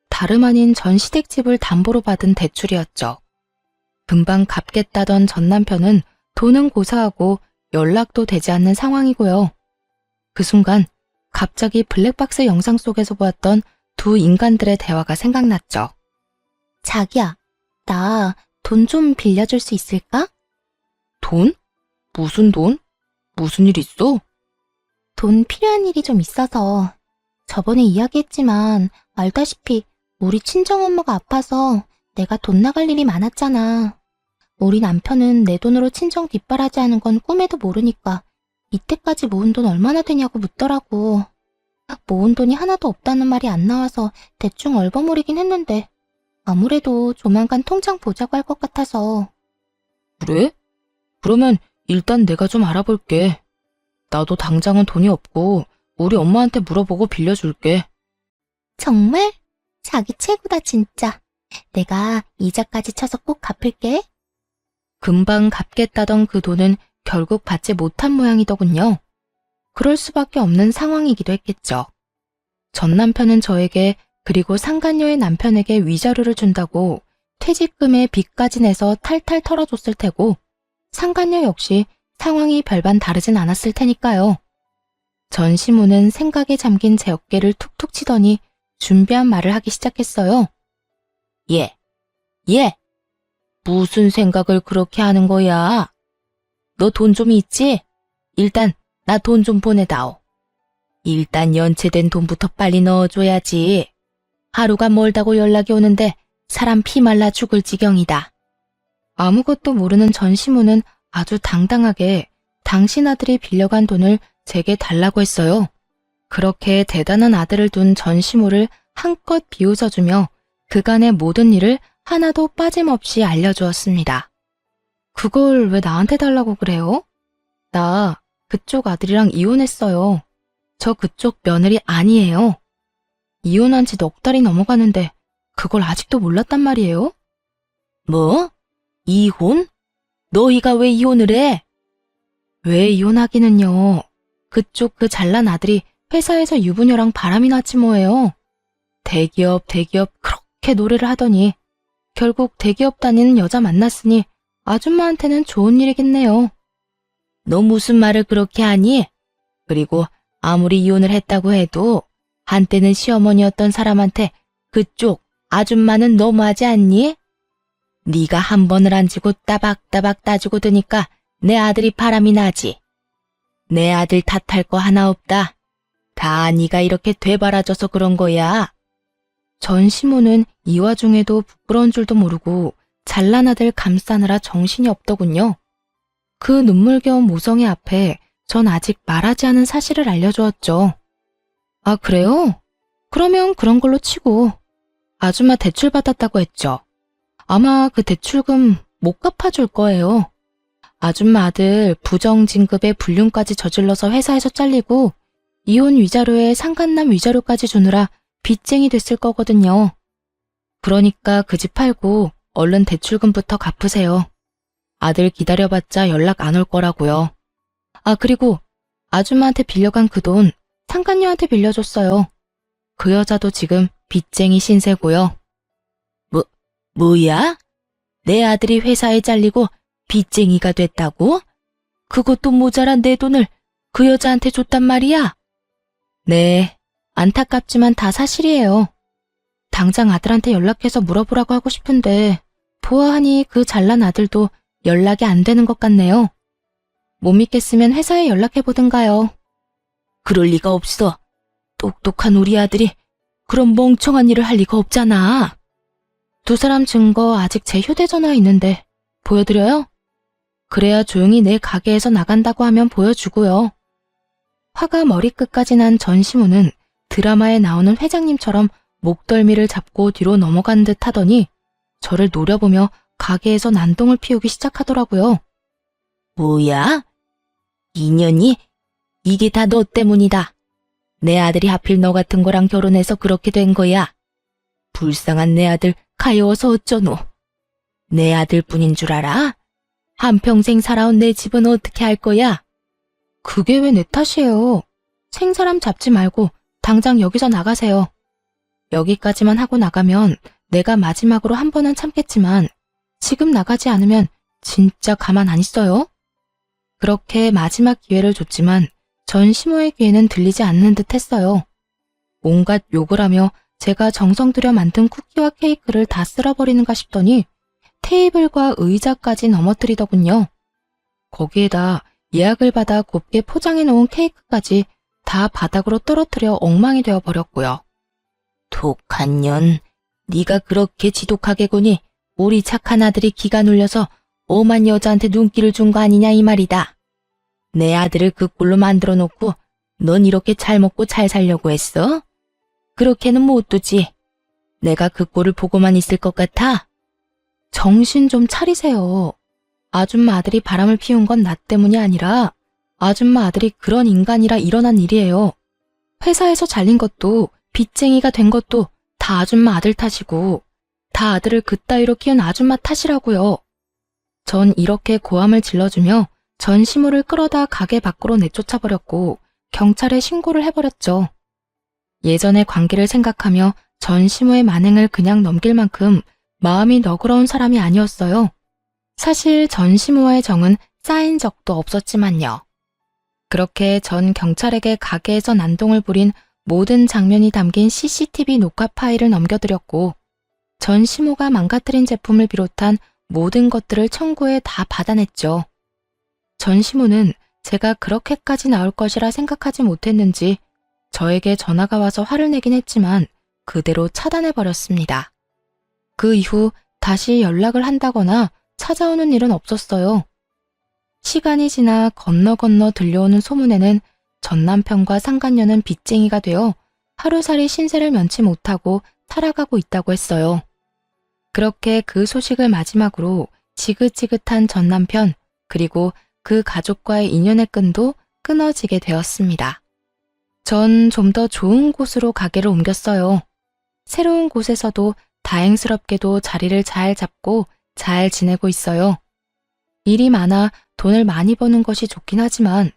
다름 아닌 전 시댁집을 담보로 받은 대출이었죠. 금방 갚겠다던 전 남편은 돈은 고사하고 연락도 되지 않는 상황이고요. 그 순간 갑자기 블랙박스 영상 속에서 보았던 두 인간들의 대화가 생각났죠. 자기야, 나 돈 좀 빌려줄 수 있을까? 돈? 무슨 돈? 무슨 일 있어? 돈 필요한 일이 좀 있어서. 저번에 이야기했지만 알다시피 우리 친정엄마가 아파서 내가 돈 나갈 일이 많았잖아. 우리 남편은 내 돈으로 친정 뒷바라지 하는 건 꿈에도 모르니까 이때까지 모은 돈 얼마나 되냐고 묻더라고. 모은 돈이 하나도 없다는 말이 안 나와서 대충 얼버무리긴 했는데 아무래도 조만간 통장 보자고 할 것 같아서. 그래? 그러면 일단 내가 좀 알아볼게. 나도 당장은 돈이 없고 우리 엄마한테 물어보고 빌려줄게. 정말? 자기 최고다 진짜. 내가 이자까지 쳐서 꼭 갚을게. 금방 갚겠다던 그 돈은 결국 받지 못한 모양이더군요. 그럴 수밖에 없는 상황이기도 했겠죠. 전 남편은 저에게 그리고 상간녀의 남편에게 위자료를 준다고 퇴직금에 빚까지 내서 탈탈 털어줬을 테고 상간녀 역시 상황이 별반 다르진 않았을 테니까요. 전 시모는 생각에 잠긴 제 어깨를 툭툭 치더니 준비한 말을 하기 시작했어요. 예. 무슨 생각을 그렇게 하는 거야? 너 돈 좀 있지? 일단 나 돈 좀 보내다오. 일단 연체된 돈부터 빨리 넣어줘야지. 하루가 멀다고 연락이 오는데 사람 피 말라 죽을 지경이다. 아무것도 모르는 전 시모는 아주 당당하게 당신 아들이 빌려간 돈을 제게 달라고 했어요. 그렇게 대단한 아들을 둔 전 시모를 한껏 비웃어주며 그간의 모든 일을 하나도 빠짐없이 알려주었습니다. 그걸 왜 나한테 달라고 그래요? 나 그쪽 아들이랑 이혼했어요. 저 그쪽 며느리 아니에요. 이혼한 지 넉 달이 넘어가는데 그걸 아직도 몰랐단 말이에요? 뭐? 이혼? 너희가 왜 이혼을 해? 왜 이혼하기는요. 그쪽 그 잘난 아들이 회사에서 유부녀랑 바람이 났지 뭐예요. 대기업 그렇게 노래를 하더니 결국 대기업 다니는 여자 만났으니 아줌마한테는 좋은 일이겠네요. 너 무슨 말을 그렇게 하니? 그리고 아무리 이혼을 했다고 해도 한때는 시어머니였던 사람한테 그쪽 아줌마는 너무하지 않니? 네가 한 번을 안 지고 따박따박 따지고 드니까 내 아들이 바람이 나지. 내 아들 탓할 거 하나 없다. 다 네가 이렇게 되바라져서 그런 거야. 전 시모는 이 와중에도 부끄러운 줄도 모르고 잘난 아들 감싸느라 정신이 없더군요. 그 눈물겨운 모성애 앞에 전 아직 말하지 않은 사실을 알려주었죠. 아, 그래요? 그러면 그런 걸로 치고 아줌마 대출 받았다고 했죠. 아마 그 대출금 못 갚아줄 거예요. 아줌마 아들 부정진급에 불륜까지 저질러서 회사에서 잘리고 이혼 위자료에 상간남 위자료까지 주느라 빚쟁이 됐을 거거든요. 그러니까 그 집 팔고 얼른 대출금부터 갚으세요. 아들 기다려봤자 연락 안 올 거라고요. 아, 그리고 아줌마한테 빌려간 그 돈 상간녀한테 빌려줬어요. 그 여자도 지금 빚쟁이 신세고요. 뭐야? 내 아들이 회사에 잘리고 빚쟁이가 됐다고? 그것도 모자란 내 돈을 그 여자한테 줬단 말이야? 네, 안타깝지만 다 사실이에요. 당장 아들한테 연락해서 물어보라고 하고 싶은데 보아하니 그 잘난 아들도 연락이 안 되는 것 같네요. 못 믿겠으면 회사에 연락해보든가요. 그럴 리가 없어. 똑똑한 우리 아들이 그런 멍청한 일을 할 리가 없잖아. 두 사람 증거 아직 제 휴대전화에 있는데 보여드려요? 그래야 조용히 내 가게에서 나간다고 하면 보여주고요. 화가 머리끝까지 난 전시무는 드라마에 나오는 회장님처럼 목덜미를 잡고 뒤로 넘어간 듯 하더니 저를 노려보며 가게에서 난동을 피우기 시작하더라고요. 뭐야? 인연이? 이게 다 너 때문이다. 내 아들이 하필 너 같은 거랑 결혼해서 그렇게 된 거야. 불쌍한 내 아들 가여워서 어쩌노. 내 아들뿐인 줄 알아? 한평생 살아온 내 집은 어떻게 할 거야? 그게 왜 내 탓이에요. 생사람 잡지 말고 당장 여기서 나가세요. 여기까지만 하고 나가면 내가 마지막으로 한 번은 참겠지만 지금 나가지 않으면 진짜 가만 안 있어요. 그렇게 마지막 기회를 줬지만 전시모의 귀에는 들리지 않는 듯 했어요. 온갖 욕을 하며 제가 정성 들여 만든 쿠키와 케이크를 다 쓸어버리는가 싶더니 테이블과 의자까지 넘어뜨리더군요. 거기에다 예약을 받아 곱게 포장해 놓은 케이크까지 다 바닥으로 떨어뜨려 엉망이 되어 버렸고요. 독한 년, 네가 그렇게 지독하게 구니 우리 착한 아들이 기가 눌려서 오만 여자한테 눈길을 준 거 아니냐 이 말이다. 내 아들을 그 꼴로 만들어 놓고 넌 이렇게 잘 먹고 잘 살려고 했어? 그렇게는 못 두지. 내가 그 꼴을 보고만 있을 것 같아? 정신 좀 차리세요. 아줌마 아들이 바람을 피운 건 나 때문이 아니라 아줌마 아들이 그런 인간이라 일어난 일이에요. 회사에서 잘린 것도 빚쟁이가 된 것도 다 아줌마 아들 탓이고 다 아들을 그따위로 키운 아줌마 탓이라고요. 전 이렇게 고함을 질러주며 전시물을 끌어다 가게 밖으로 내쫓아버렸고 경찰에 신고를 해버렸죠. 예전의 관계를 생각하며 전시무의 만행을 그냥 넘길 만큼 마음이 너그러운 사람이 아니었어요. 사실 전시무와의 정은 쌓인 적도 없었지만요. 그렇게 전 경찰에게 가게에서 난동을 부린 모든 장면이 담긴 CCTV 녹화 파일을 넘겨드렸고 전시무가 망가뜨린 제품을 비롯한 모든 것들을 청구해 다 받아냈죠. 전시무는 제가 그렇게까지 나올 것이라 생각하지 못했는지 저에게 전화가 와서 화를 내긴 했지만 그대로 차단해버렸습니다. 그 이후 다시 연락을 한다거나 찾아오는 일은 없었어요. 시간이 지나 건너 들려오는 소문에는 전 남편과 상간녀는 빚쟁이가 되어 하루살이 신세를 면치 못하고 살아가고 있다고 했어요. 그렇게 그 소식을 마지막으로 지긋지긋한 전 남편 그리고 그 가족과의 인연의 끈도 끊어지게 되었습니다. 전 좀 더 좋은 곳으로 가게를 옮겼어요. 새로운 곳에서도 다행스럽게도 자리를 잘 잡고 잘 지내고 있어요. 일이 많아 돈을 많이 버는 것이 좋긴 하지만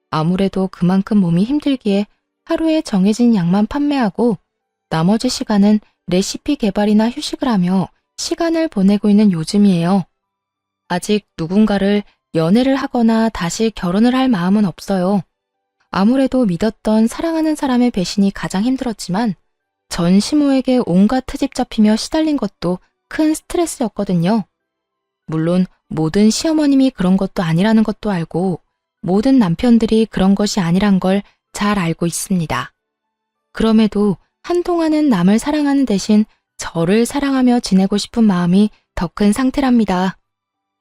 아무래도 그만큼 몸이 힘들기에 하루에 정해진 양만 판매하고 나머지 시간은 레시피 개발이나 휴식을 하며 시간을 보내고 있는 요즘이에요. 아직 누군가를 연애를 하거나 다시 결혼을 할 마음은 없어요. 아무래도 믿었던 사랑하는 사람의 배신이 가장 힘들었지만 전 시모에게 온갖 트집 잡히며 시달린 것도 큰 스트레스였거든요. 물론 모든 시어머님이 그런 것도 아니라는 것도 알고 모든 남편들이 그런 것이 아니란 걸 잘 알고 있습니다. 그럼에도 한동안은 남을 사랑하는 대신 저를 사랑하며 지내고 싶은 마음이 더 큰 상태랍니다.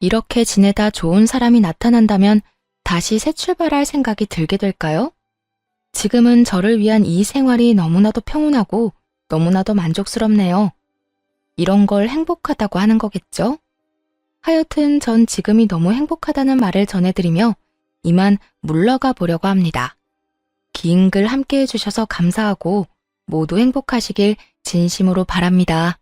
이렇게 지내다 좋은 사람이 나타난다면 다시 새 출발할 생각이 들게 될까요? 지금은 저를 위한 이 생활이 너무나도 평온하고 너무나도 만족스럽네요. 이런 걸 행복하다고 하는 거겠죠? 하여튼 전 지금이 너무 행복하다는 말을 전해드리며 이만 물러가 보려고 합니다. 긴 글 함께 해주셔서 감사하고 모두 행복하시길 진심으로 바랍니다.